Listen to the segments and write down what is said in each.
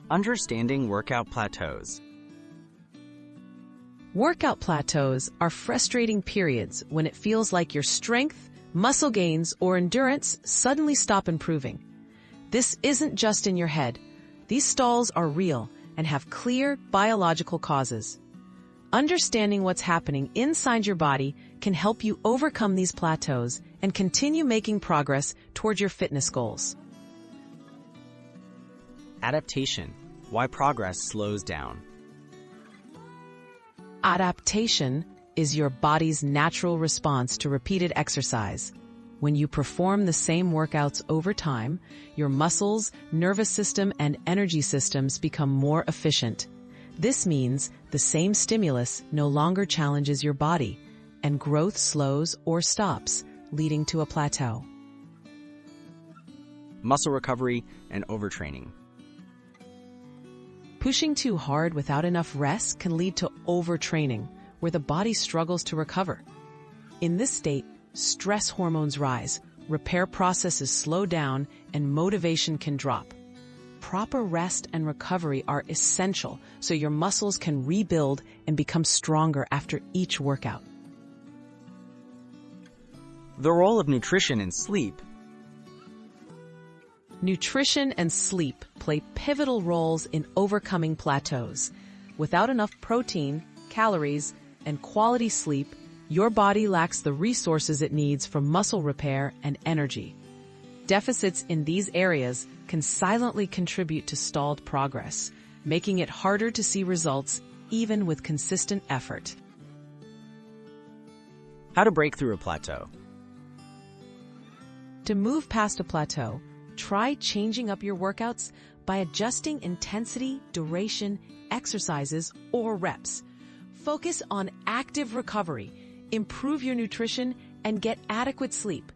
Understanding workout plateaus. Workout plateaus are frustrating periods when it feels like your strength, muscle gains, or endurance suddenly stop improving. This isn't just in your head. These stalls are real and have clear biological causes. Understanding what's happening inside your body can help you overcome these plateaus and continue making progress toward your fitness goals. Adaptation. Why progress slows down. Adaptation is your body's natural response to repeated exercise. When you perform the same workouts over time, your muscles, nervous system, and energy systems become more efficient. This means the same stimulus no longer challenges your body, and growth slows or stops, leading to a plateau. Muscle recovery and overtraining. Pushing too hard without enough rest can lead to overtraining, where the body struggles to recover. In this state, stress hormones rise, repair processes slow down, and motivation can drop. Proper rest and recovery are essential so your muscles can rebuild and become stronger after each workout. The role of nutrition and sleep. Nutrition and sleep play pivotal roles in overcoming plateaus. Without enough protein, calories, and quality sleep, your body lacks the resources it needs for muscle repair and energy. Deficits in these areas can silently contribute to stalled progress, making it harder to see results even with consistent effort. How to break through a plateau. To move past a plateau, try changing up your workouts by adjusting intensity, duration, exercises, or reps. Focus on active recovery, improve your nutrition, and get adequate sleep.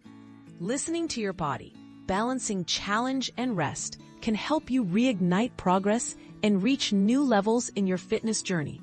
Listening to your body, balancing challenge and rest can help you reignite progress and reach new levels in your fitness journey.